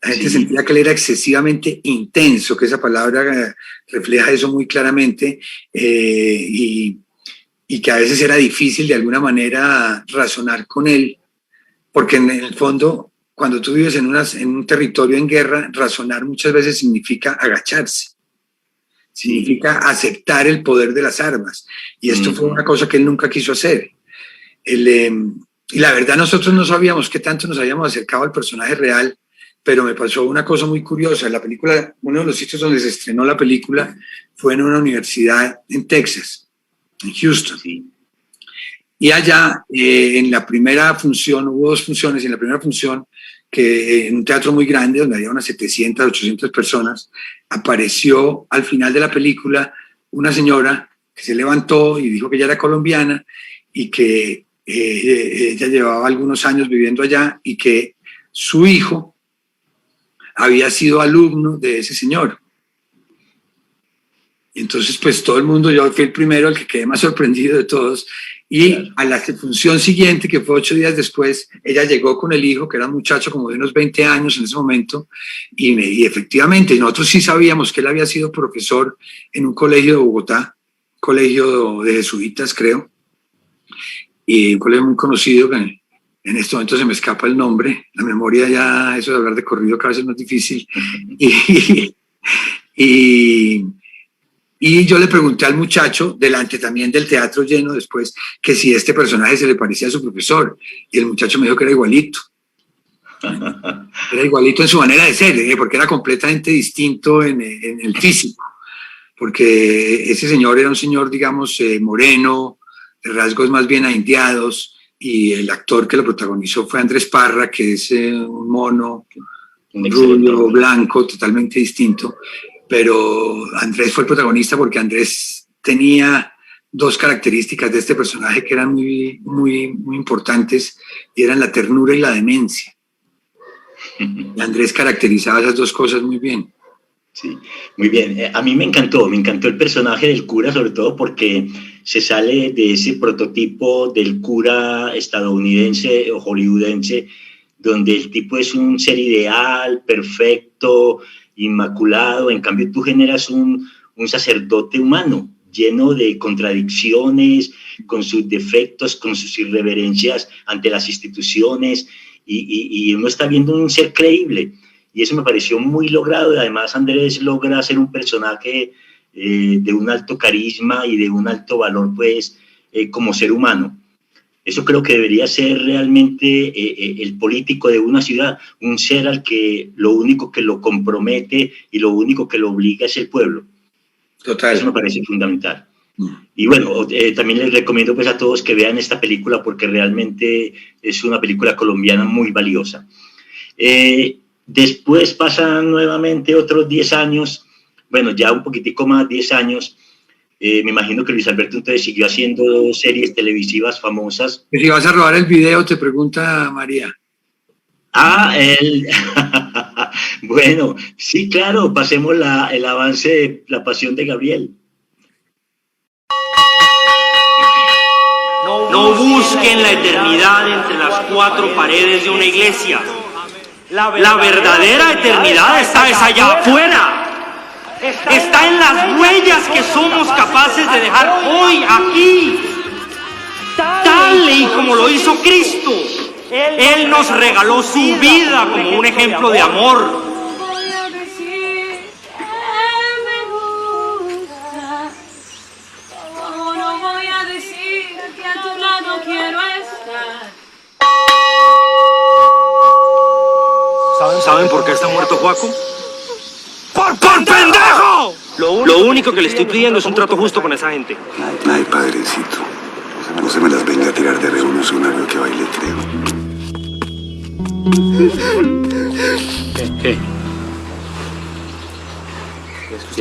La gente sentía que él era excesivamente intenso, que esa palabra refleja eso muy claramente, y que a veces era difícil de alguna manera razonar con él, porque en el fondo, cuando tú vives en un territorio en guerra, razonar muchas veces significa agacharse, significa aceptar el poder de las armas, y esto fue una cosa que él nunca quiso hacer. Y la verdad, nosotros no sabíamos qué tanto nos habíamos acercado al personaje real, pero me pasó una cosa muy curiosa. La película, uno de los sitios donde se estrenó la película fue en una universidad en Texas, en Houston. Y allá, en la primera función, hubo 2 funciones, y en la primera función, que en un teatro muy grande, donde había unas 700, 800 personas, apareció al final de la película una señora que se levantó y dijo que ella era colombiana y que ella llevaba algunos años viviendo allá y que su hijo había sido alumno de ese señor. Y entonces, pues todo el mundo, yo fui el primero, el que quedé más sorprendido de todos, y a la función siguiente, que fue 8 días después, ella llegó con el hijo, que era un muchacho como de unos 20 años en ese momento, y efectivamente, nosotros sí sabíamos que él había sido profesor en un colegio de Bogotá, colegio de jesuitas, creo, y un colegio muy conocido, que en este momento se me escapa el nombre, la memoria ya, eso de hablar de corrido cada vez es más difícil. Y yo le pregunté al muchacho, delante también del teatro lleno después, que si este personaje se le parecía a su profesor, y el muchacho me dijo que era igualito. Era igualito en su manera de ser, porque era completamente distinto en el físico, porque ese señor era un señor, digamos, moreno, de rasgos más bien aindiados, y el actor que lo protagonizó fue Andrés Parra, que es un mono, un rubio, blanco, totalmente distinto. Pero Andrés fue el protagonista porque Andrés tenía dos características de este personaje que eran muy, muy, muy importantes, y eran la ternura y la demencia. Y Andrés caracterizaba esas dos cosas muy bien. Sí, muy bien. A mí me encantó el personaje del cura, sobre todo porque se sale de ese prototipo del cura estadounidense o hollywoodense, donde el tipo es un ser ideal, perfecto, inmaculado. En cambio, tú generas un sacerdote humano, lleno de contradicciones, con sus defectos, con sus irreverencias ante las instituciones, y uno está viendo un ser creíble. Y eso me pareció muy logrado, y además Andrés logra ser un personaje de un alto carisma y de un alto valor, pues, como ser humano. Eso creo que debería ser realmente el político de una ciudad, un ser al que lo único que lo compromete y lo único que lo obliga es el pueblo. Total. Eso me parece fundamental. Y bueno, también les recomiendo pues a todos que vean esta película porque realmente es una película colombiana muy valiosa. Después pasan nuevamente otros 10 años, bueno, ya un poquitico más, 10 años. Me imagino que Luis Alberto entonces siguió haciendo series televisivas famosas. Si vas a robar el video, te pregunta María. Él. Bueno, sí, claro, pasemos el avance de La Pasión de Gabriel. No busquen la eternidad entre las cuatro paredes de una iglesia. La verdadera eternidad está allá afuera. Está en las huellas que somos capaces de dejar hoy aquí. Tal y como lo hizo Cristo. Él nos regaló su vida como un ejemplo de amor. ¿Saben por qué está muerto Joaco? ¡Por pendejo! Lo único que le estoy pidiendo es un trato justo con esa gente. Ay, padrecito. No se me las venga a tirar de revolucionario que baile creo. ¿Qué?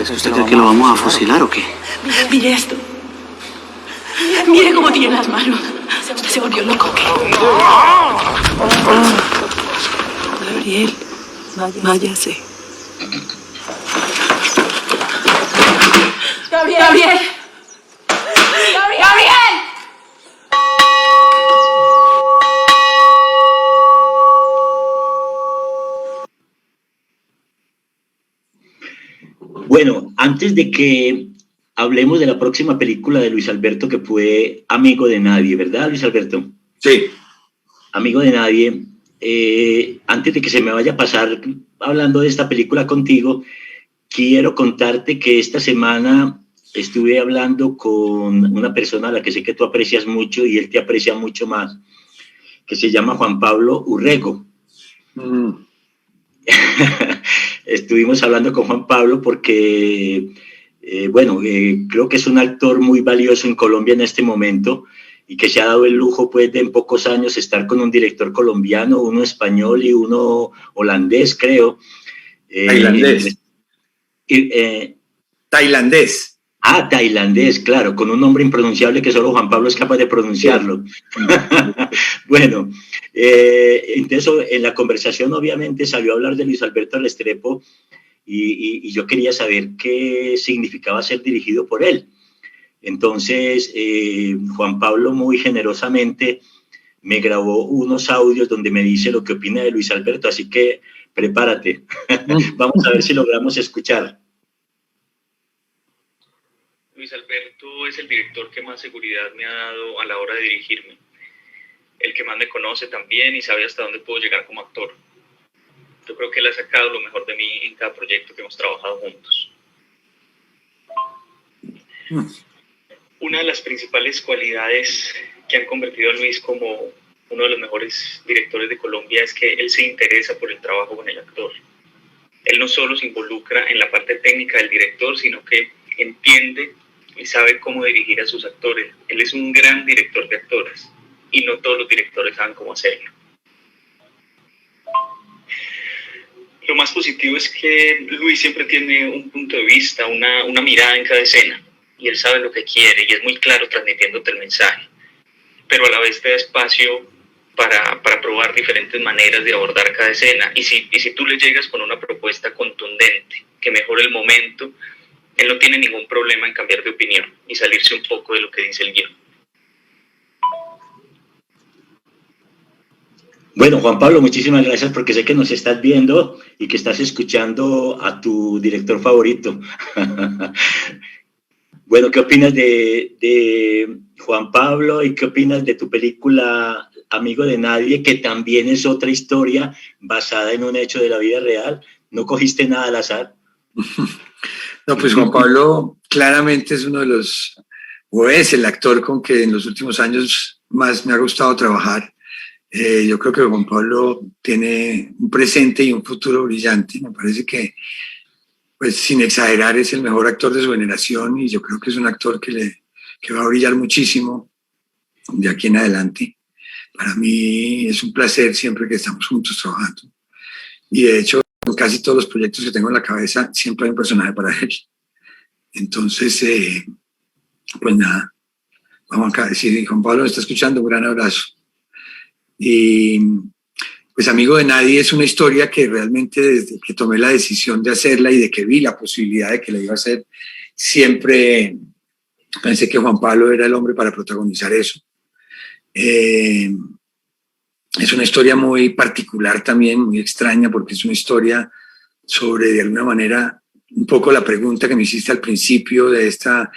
¿Usted cree que lo vamos a fusilar o qué? Mire esto. Mire cómo tiene las manos. Usted se volvió loco, ¿qué? Gabriel, váyase. Gabriel. Gabriel. Gabriel. Bueno, antes de que hablemos de la próxima película de Luis Alberto, que fue Amigo de Nadie, ¿verdad, Luis Alberto? Sí. Amigo de Nadie. Antes de que se me vaya a pasar hablando de esta película contigo, quiero contarte que esta semana estuve hablando con una persona a la que sé que tú aprecias mucho y él te aprecia mucho más, que se llama Juan Pablo Urrego. Estuvimos hablando con Juan Pablo porque, creo que es un actor muy valioso en Colombia en este momento y que se ha dado el lujo, pues, de en pocos años estar con un director colombiano, uno español y uno holandés, creo. Tailandés. Tailandés. Tailandés, claro, con un nombre impronunciable que solo Juan Pablo es capaz de pronunciarlo. Bueno, entonces en la conversación obviamente salió a hablar de Luis Alberto Restrepo y yo quería saber qué significaba ser dirigido por él. Entonces, Juan Pablo muy generosamente me grabó unos audios donde me dice lo que opina de Luis Alberto, así que prepárate. Vamos a ver si logramos escuchar. Luis Alberto es el director que más seguridad me ha dado a la hora de dirigirme. El que más me conoce también y sabe hasta dónde puedo llegar como actor. Yo creo que él ha sacado lo mejor de mí en cada proyecto que hemos trabajado juntos. Una de las principales cualidades que han convertido a Luis como uno de los mejores directores de Colombia es que él se interesa por el trabajo con el actor. Él no solo se involucra en la parte técnica del director, sino que entiende y sabe cómo dirigir a sus actores. Él es un gran director de actores y no todos los directores saben cómo hacerlo. Lo más positivo es que Luis siempre tiene un punto de vista, una mirada en cada escena. y él sabe lo que quiere y es muy claro transmitiéndote el mensaje, pero a la vez te da espacio para probar diferentes maneras de abordar cada escena. Y si tú le llegas con una propuesta contundente que mejore el momento, él no tiene ningún problema en cambiar de opinión y salirse un poco de lo que dice el guión. Bueno, Juan Pablo, muchísimas gracias porque sé que nos estás viendo y que estás escuchando a tu director favorito. Bueno, ¿qué opinas de Juan Pablo y qué opinas de tu película Amigo de Nadie, que también es otra historia basada en un hecho de la vida real? ¿No cogiste nada al azar? No, pues Juan Pablo claramente es uno de los, o es el actor con que en los últimos años más me ha gustado trabajar. Yo creo que Juan Pablo tiene un presente y un futuro brillante. Me parece que, pues sin exagerar, es el mejor actor de su generación y yo creo que es un actor que va a brillar muchísimo de aquí en adelante. Para mí es un placer siempre que estamos juntos trabajando. Y de hecho, en casi todos los proyectos que tengo en la cabeza, siempre hay un personaje para él. Entonces, pues nada, vamos a decir, Juan Pablo me está escuchando, un gran abrazo. Y pues Amigo de Nadie es una historia que realmente desde que tomé la decisión de hacerla y de que vi la posibilidad de que la iba a hacer, siempre pensé que Juan Pablo era el hombre para protagonizar eso. Es una historia muy particular también, muy extraña, porque es una historia sobre, de alguna manera, un poco la pregunta que me hiciste al principio de esta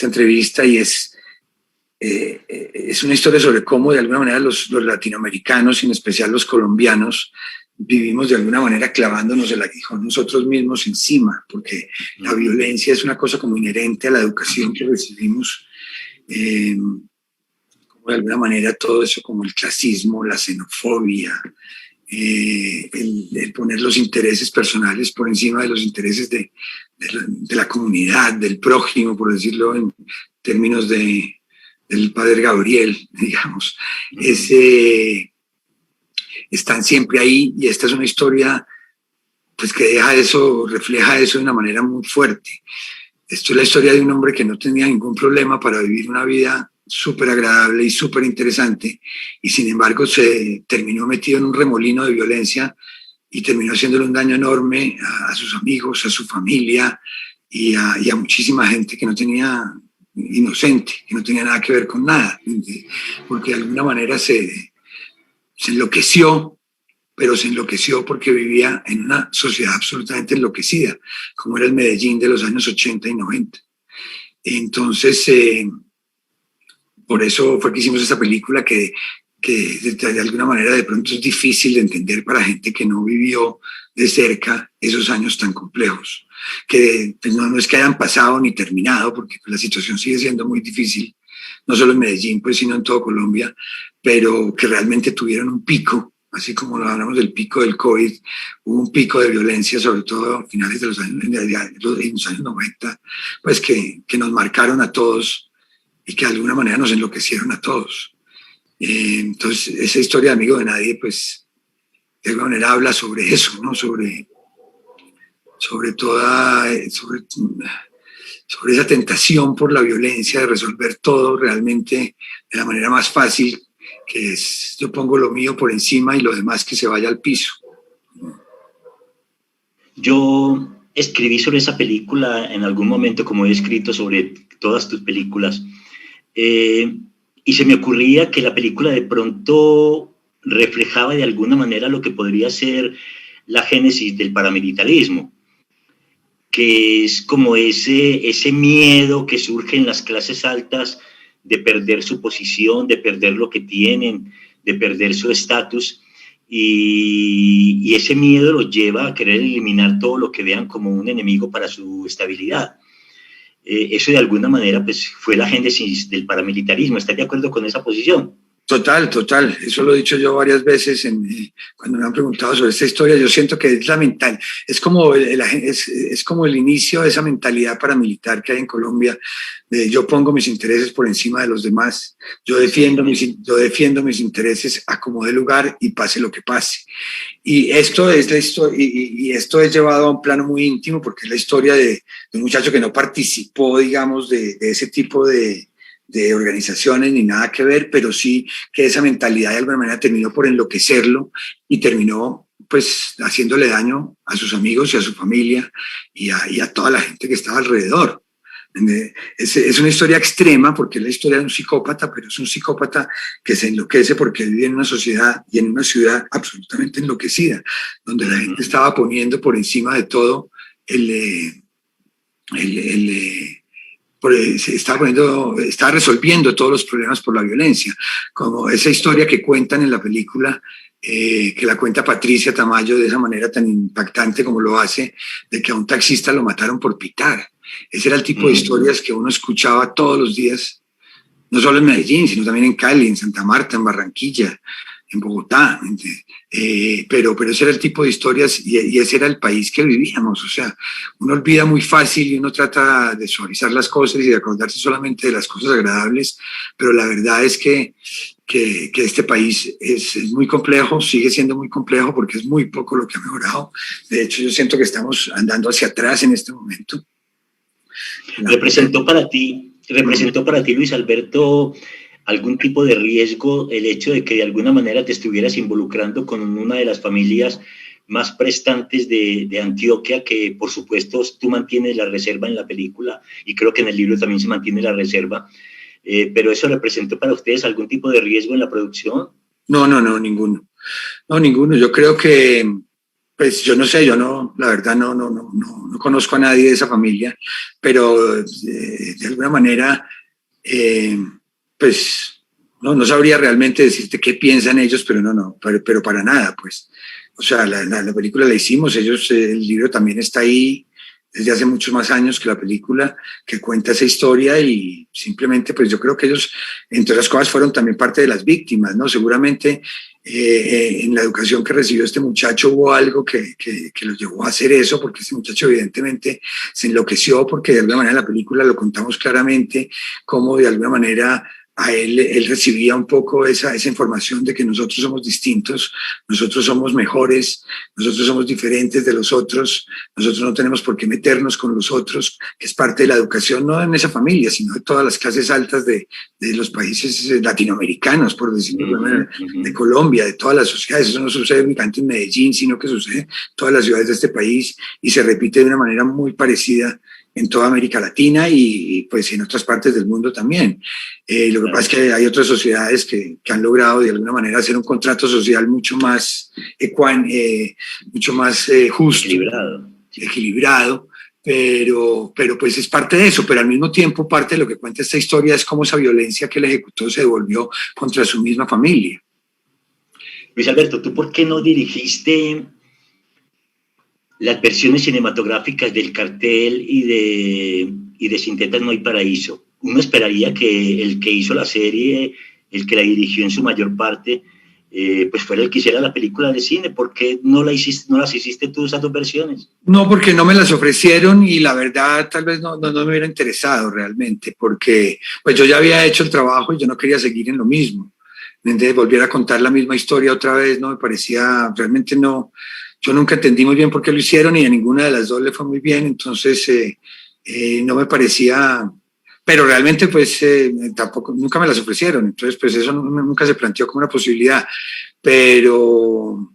entrevista, y es una historia sobre cómo de alguna manera los latinoamericanos, y en especial los colombianos, vivimos de alguna manera clavándonos el aguijón nosotros mismos encima, porque la violencia es una cosa como inherente a la educación que recibimos, como de alguna manera todo eso como el clasismo, la xenofobia, el poner los intereses personales por encima de los intereses de la comunidad, del prójimo, por decirlo en términos del padre Gabriel, digamos. Están siempre ahí, y esta es una historia pues que refleja eso de una manera muy fuerte. Esto es la historia de un hombre que no tenía ningún problema para vivir una vida súper agradable y súper interesante, y sin embargo se terminó metido en un remolino de violencia y terminó haciéndole un daño enorme a sus amigos, a su familia y a muchísima gente que no tenía, inocente, que no tenía nada que ver con nada, porque de alguna manera se enloqueció, pero se enloqueció porque vivía en una sociedad absolutamente enloquecida, como era el Medellín de los años 80 y 90. Entonces, por eso fue que hicimos esta película que de alguna manera de pronto es difícil de entender para gente que no vivió de cerca esos años tan complejos, que pues no es que hayan pasado ni terminado, porque la situación sigue siendo muy difícil, no solo en Medellín, pues, sino en todo Colombia, pero que realmente tuvieron un pico, así como hablamos del pico del COVID, hubo un pico de violencia, sobre todo a finales de los años 90, pues que nos marcaron a todos y que de alguna manera nos enloquecieron a todos. Entonces, esa historia de Amigo de Nadie, pues, de alguna manera habla sobre eso, ¿no? Sobre esa tentación por la violencia de resolver todo realmente de la manera más fácil, que es yo pongo lo mío por encima y lo demás que se vaya al piso. Yo escribí sobre esa película en algún momento, como he escrito sobre todas tus películas, y se me ocurría que la película de pronto reflejaba de alguna manera lo que podría ser la génesis del paramilitarismo, que es como ese miedo que surge en las clases altas de perder su posición, de perder lo que tienen, de perder su estatus, y ese miedo los lleva a querer eliminar todo lo que vean como un enemigo para su estabilidad. Eso de alguna manera pues, fue la génesis del paramilitarismo. ¿Estás de acuerdo con esa posición? Total. Eso lo he dicho yo varias veces cuando me han preguntado sobre esta historia. Yo siento que es la mental, es como el inicio de esa mentalidad paramilitar que hay en Colombia. Yo pongo mis intereses por encima de los demás. Yo defiendo mis intereses a como dé lugar y pase lo que pase. Y esto es la historia, y esto es llevado a un plano muy íntimo porque es la historia de un muchacho que no participó, digamos, de ese tipo de organizaciones ni nada que ver, pero sí que esa mentalidad de alguna manera terminó por enloquecerlo y terminó pues haciéndole daño a sus amigos y a su familia y a toda la gente que estaba alrededor. Es una historia extrema porque es la historia de un psicópata, pero es un psicópata que se enloquece porque vive en una sociedad y en una ciudad absolutamente enloquecida, donde la gente estaba poniendo por encima de todo estaba resolviendo todos los problemas por la violencia, como esa historia que cuentan en la película, que la cuenta Patricia Tamayo de esa manera tan impactante como lo hace, de que a un taxista lo mataron por pitar. Ese era el tipo de historias que uno escuchaba todos los días, no solo en Medellín, sino también en Cali, en Santa Marta, en Barranquilla, en Bogotá, pero ese era el tipo de historias y ese era el país que vivíamos. O sea, uno olvida muy fácil y uno trata de suavizar las cosas y de acordarse solamente de las cosas agradables, pero la verdad es que este país es muy complejo, sigue siendo muy complejo porque es muy poco lo que ha mejorado. De hecho, yo siento que estamos andando hacia atrás en este momento. ¿Representó para ti, Luis Alberto, algún tipo de riesgo el hecho de que de alguna manera te estuvieras involucrando con una de las familias más prestantes de Antioquia, que por supuesto tú mantienes la reserva en la película y creo que en el libro también se mantiene la reserva, pero eso representó para ustedes algún tipo de riesgo en la producción? No, ninguno. No, ninguno. Yo creo que, pues yo no sé, la verdad no conozco a nadie de esa familia, pero de alguna manera, pues no sabría realmente decirte qué piensan ellos, pero para nada, pues. O sea, la película la hicimos, el libro también está ahí desde hace muchos más años que la película, que cuenta esa historia y simplemente, pues yo creo que ellos, entre otras cosas, fueron también parte de las víctimas, ¿no? Seguramente en la educación que recibió este muchacho hubo algo que lo llevó a hacer eso, porque este muchacho evidentemente se enloqueció, porque de alguna manera en la película lo contamos claramente, cómo de alguna manera a él recibía un poco esa información de que nosotros somos distintos, nosotros somos mejores, nosotros somos diferentes de los otros, nosotros no tenemos por qué meternos con los otros, que es parte de la educación, no en esa familia, sino de todas las clases altas de los países latinoamericanos, por decirlo de Colombia, de todas las sociedades. Eso no sucede únicamente en Medellín, sino que sucede en todas las ciudades de este país y se repite de una manera muy parecida en toda América Latina y pues en otras partes del mundo también. Lo que pasa es que hay otras sociedades que han logrado de alguna manera hacer un contrato social mucho más justo, equilibrado, pero pues es parte de eso, pero al mismo tiempo parte de lo que cuenta esta historia es cómo esa violencia que él ejecutó se devolvió contra su misma familia. Luis Alberto, ¿tú por qué no dirigiste las versiones cinematográficas del Cartel y de Sin Tetas No Hay Paraíso? Uno esperaría que el que hizo la serie, el que la dirigió en su mayor parte, pues fuera el que hiciera la película de cine. ¿Por qué no las hiciste tú, esas dos versiones? No, porque no me las ofrecieron y la verdad tal vez no me hubiera interesado realmente, porque pues yo ya había hecho el trabajo y yo no quería seguir en lo mismo. De volver a contar la misma historia otra vez, no me parecía, realmente no. Yo nunca entendí muy bien por qué lo hicieron y a ninguna de las dos le fue muy bien, entonces no me parecía, pero realmente pues tampoco, nunca me las ofrecieron, entonces pues eso nunca se planteó como una posibilidad, pero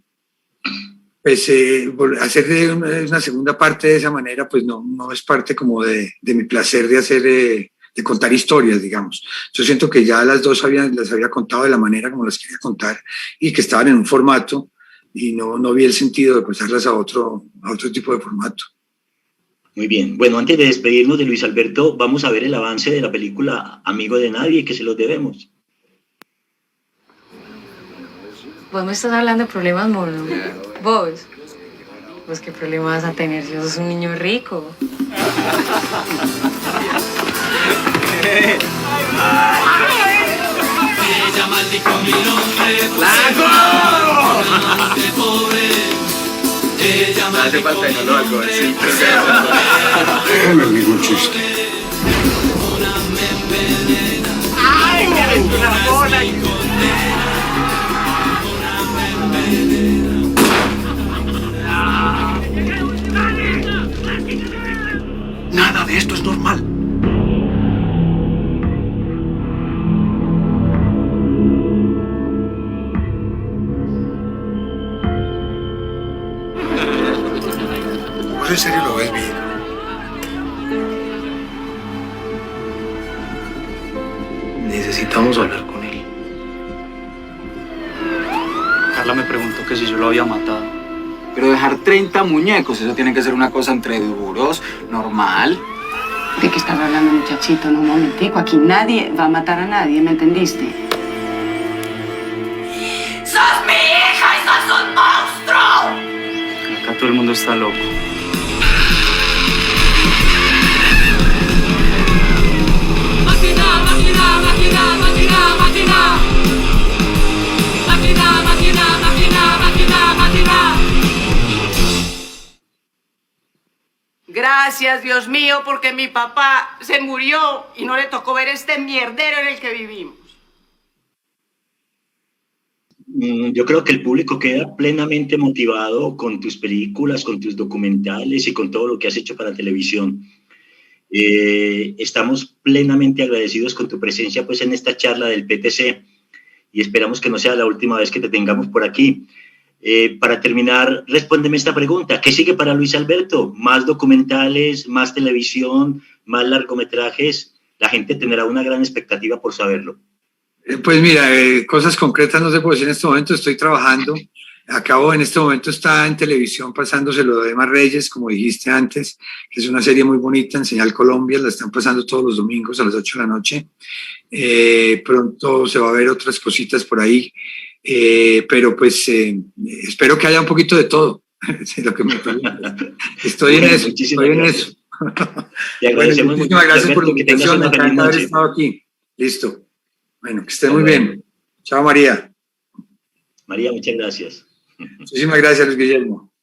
pues hacer una segunda parte de esa manera pues no es parte como de mi placer de hacer, de contar historias, digamos. Yo siento que ya las dos las había contado de la manera como las quería contar y que estaban en un formato y no vi el sentido de pasarlas a otro tipo de formato. Muy bien. Bueno, antes de despedirnos de Luis Alberto, vamos a ver el avance de la película Amigo de Nadie, que se los debemos. Vos me estás hablando de problemas, mono. ¿Vos? Pues qué problema vas a tener si sos un niño rico. No hace falta, no lo hago, sí, No es ningún chiste. ¡Ay, me aventó una bola! Nada de esto es normal. ¿Vos en serio lo ves bien? Necesitamos hablar con él. Carla me preguntó que si yo lo había matado. Pero dejar 30 muñecos, eso tiene que ser una cosa entre duros, normal. ¿De qué estás hablando, muchachito? No, un momentico. Aquí nadie va a matar a nadie, ¿me entendiste? ¡Sos mi hija y sos un monstruo! Acá todo el mundo está loco. Máquina, máquina, máquina, máquina, máquina. Máquina, máquina, máquina, máquina, máquina. Gracias, Dios mío, porque mi papá se murió y no le tocó ver este mierdero en el que vivimos. Yo creo que el público queda plenamente motivado con tus películas, con tus documentales y con todo lo que has hecho para televisión. Estamos plenamente agradecidos con tu presencia pues, en esta charla del PTC y esperamos que no sea la última vez que te tengamos por aquí. Para terminar, respóndeme esta pregunta. ¿Qué sigue para Luis Alberto? ¿Más documentales, más televisión, más largometrajes? La gente tendrá una gran expectativa por saberlo. Pues mira, cosas concretas no se puede decir en este momento. Estoy trabajando. Acabo en este momento, está en televisión pasándoselo de Emma Reyes, como dijiste antes, que es una serie muy bonita en Señal Colombia. La están pasando todos los domingos a las 8 de la noche. Pronto se va a ver otras cositas por ahí. Pero pues espero que haya un poquito de todo. Lo que me estoy en eso, estoy en eso. Te agradecemos bueno, muchísimas gracias por la invitación, que tengas una haber estado aquí. Listo. Bueno, que esté muy bien. Chao, María. María, muchas gracias. Muchísimas gracias, Luis Guillermo.